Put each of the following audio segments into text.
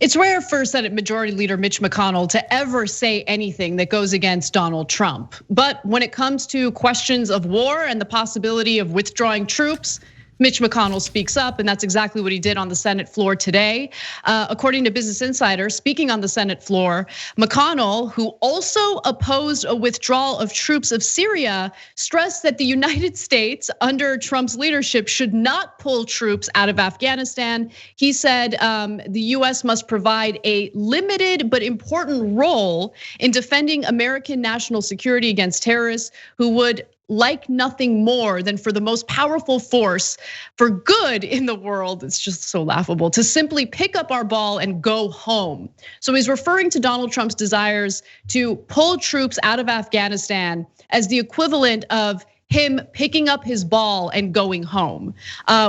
It's rare for Senate Majority Leader Mitch McConnell to ever say anything that goes against Donald Trump. But when it comes to questions of war and the possibility of withdrawing troops, Mitch McConnell speaks up, and that's exactly what he did on the Senate floor today. According to Business Insider, speaking on the Senate floor, McConnell, who also opposed a withdrawal of troops of Syria, stressed that the United States under Trump's leadership should not pull troops out of Afghanistan. He said the US must provide a limited but important role in defending American national security against terrorists who would like nothing more than for the most powerful force for good in the world. It's just so laughable to simply pick up our ball and go home. So he's referring to Donald Trump's desires to pull troops out of Afghanistan as the equivalent of him picking up his ball and going home,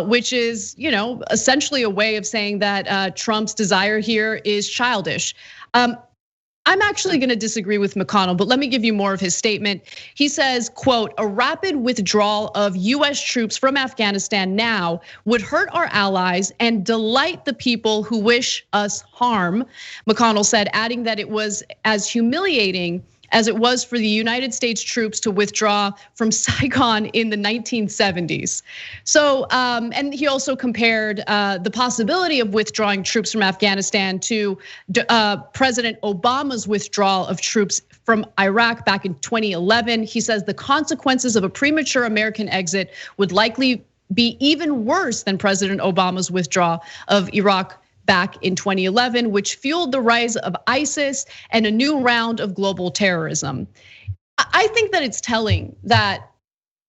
which is, essentially a way of saying that Trump's desire here is childish. I'm actually gonna disagree with McConnell, but let me give you more of his statement. He says, quote, "A rapid withdrawal of US troops from Afghanistan now would hurt our allies and delight the people who wish us harm," McConnell said, adding that it was as humiliating as it was for the United States troops to withdraw from Saigon in the 1970s. So, and he also compared the possibility of withdrawing troops from Afghanistan to President Obama's withdrawal of troops from Iraq back in 2011. He says the consequences of a premature American exit would likely be even worse than President Obama's withdrawal of Iraq back in 2011, which fueled the rise of ISIS and a new round of global terrorism. I think that it's telling that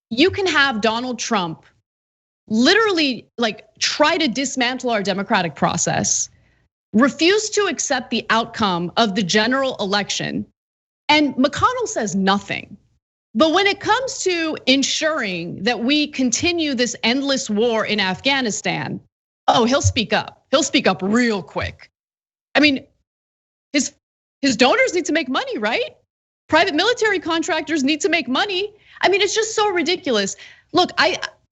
you can have Donald Trump literally try to dismantle our democratic process, refuse to accept the outcome of the general election, and McConnell says nothing. But when it comes to ensuring that we continue this endless war in Afghanistan, oh, he'll speak up. He'll speak up real quick. I mean, his donors need to make money, right? Private military contractors need to make money. I mean, it's just so ridiculous. Look,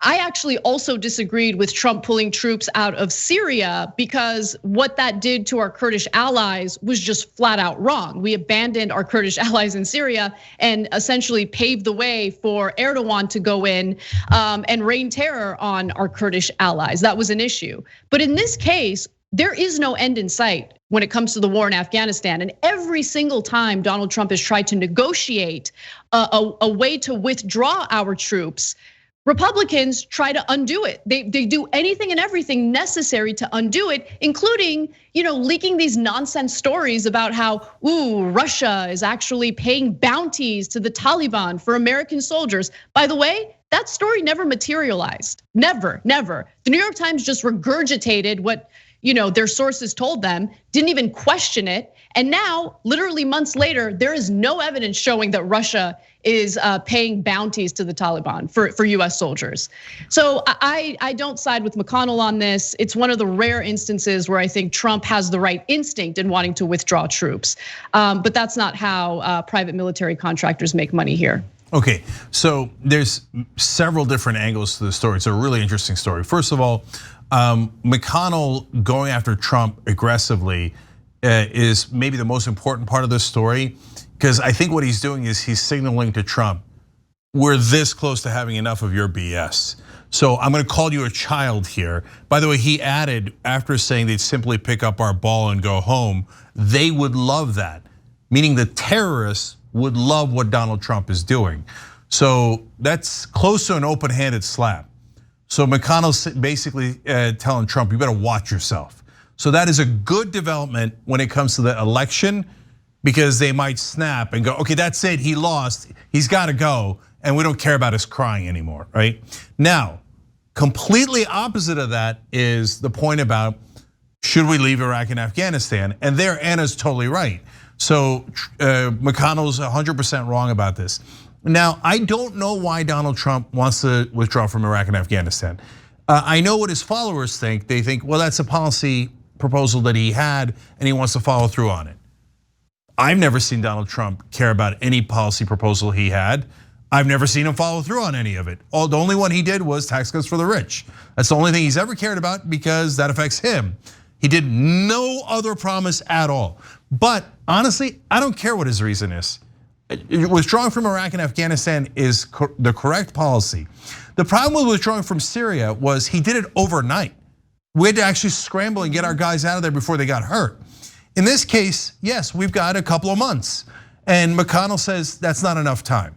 I actually also disagreed with Trump pulling troops out of Syria because what that did to our Kurdish allies was just flat out wrong. We abandoned our Kurdish allies in Syria and essentially paved the way for Erdogan to go in and rain terror on our Kurdish allies. That was an issue. But in this case, there is no end in sight when it comes to the war in Afghanistan. And every single time Donald Trump has tried to negotiate a way to withdraw our troops, Republicans try to undo it. They do anything and everything necessary to undo it, including, leaking these nonsense stories about how, Russia is actually paying bounties to the Taliban for American soldiers. By the way, that story never materialized. Never. The New York Times just regurgitated what their sources told them, didn't even question it. And now, literally months later, there is no evidence showing that Russia is paying bounties to the Taliban for US soldiers. So I don't side with McConnell on this. It's one of the rare instances where I think Trump has the right instinct in wanting to withdraw troops. But that's not how private military contractors make money here. Okay, so there's several different angles to the story. It's a really interesting story. First of all, McConnell going after Trump aggressively is maybe the most important part of this story, because I think what he's doing is he's signaling to Trump, we're this close to having enough of your BS. So I'm gonna call you a child here. By the way, he added, after saying they'd simply pick up our ball and go home, they would love that, meaning the terrorists would love what Donald Trump is doing. So that's close to an open-handed slap. So McConnell's basically telling Trump, you better watch yourself. So that is a good development when it comes to the election, because they might snap and go, okay, that's it, he lost, he's gotta go, and we don't care about his crying anymore, right? Now, completely opposite of that is the point about, should we leave Iraq and Afghanistan? And there, Anna's totally right. So McConnell's 100% wrong about this. Now, I don't know why Donald Trump wants to withdraw from Iraq and Afghanistan. I know what his followers think. They think, well, that's a policy proposal that he had and he wants to follow through on it. I've never seen Donald Trump care about any policy proposal he had. I've never seen him follow through on any of it. The only one he did was tax cuts for the rich. That's the only thing he's ever cared about because that affects him. He did no other promise at all. But honestly, I don't care what his reason is. Withdrawing from Iraq and Afghanistan is the correct policy. The problem with withdrawing from Syria was he did it overnight. We had to actually scramble and get our guys out of there before they got hurt. In this case, yes, we've got a couple of months. And McConnell says that's not enough time.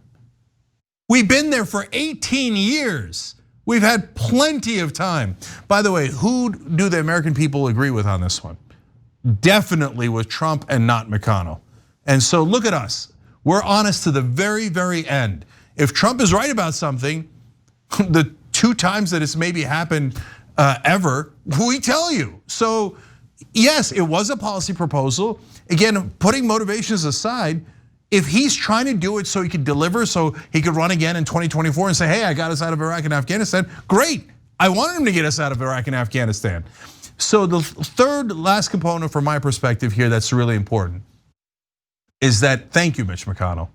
We've been there for 18 years. We've had plenty of time. By the way, who do the American people agree with on this one? Definitely with Trump and not McConnell. And so look at us. We're honest to the very, very end. If Trump is right about something, the 2 times that it's maybe happened ever, we tell you. So yes, it was a policy proposal. Again, putting motivations aside, if he's trying to do it so he could deliver, so he could run again in 2024 and say, hey, I got us out of Iraq and Afghanistan, great. I wanted him to get us out of Iraq and Afghanistan. So the third last component from my perspective here that's really important is that, thank you, Mitch McConnell,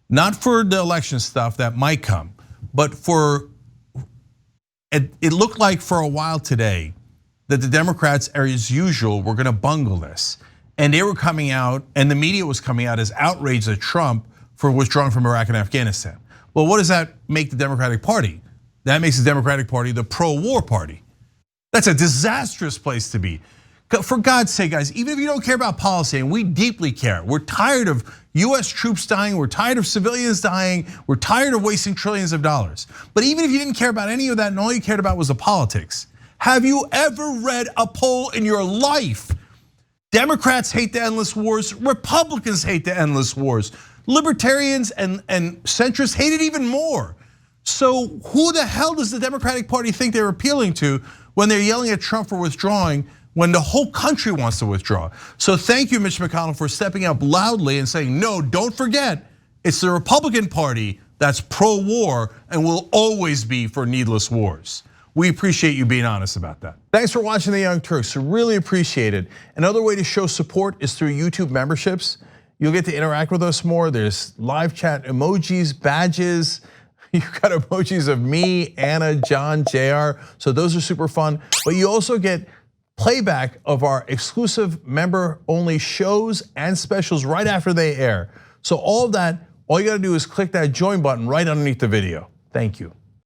not for the election stuff that might come, but for, it looked like for a while today that the Democrats, as usual, were gonna bungle this. And they were coming out, and the media was coming out as outraged at Trump for withdrawing from Iraq and Afghanistan. Well, what does that make the Democratic Party? That makes the Democratic Party the pro-war party. That's a disastrous place to be. For God's sake, guys, even if you don't care about policy, and we deeply care, we're tired of US troops dying, we're tired of civilians dying, we're tired of wasting trillions of dollars. But even if you didn't care about any of that and all you cared about was the politics, have you ever read a poll in your life? Democrats hate the endless wars, Republicans hate the endless wars. Libertarians and centrists hate it even more. So who the hell does the Democratic Party think they're appealing to when they're yelling at Trump for withdrawing when the whole country wants to withdraw? So thank you, Mitch McConnell, for stepping up loudly and saying, no, don't forget, it's the Republican Party that's pro-war and will always be for needless wars. We appreciate you being honest about that. Thanks for watching The Young Turks, really appreciate it. Another way to show support is through YouTube memberships. You'll get to interact with us more. There's live chat emojis, badges. You've got emojis of me, Anna, John, JR. So those are super fun. But you also get playback of our exclusive member-only shows and specials right after they air. So all of that, all you gotta do is click that join button right underneath the video. Thank you.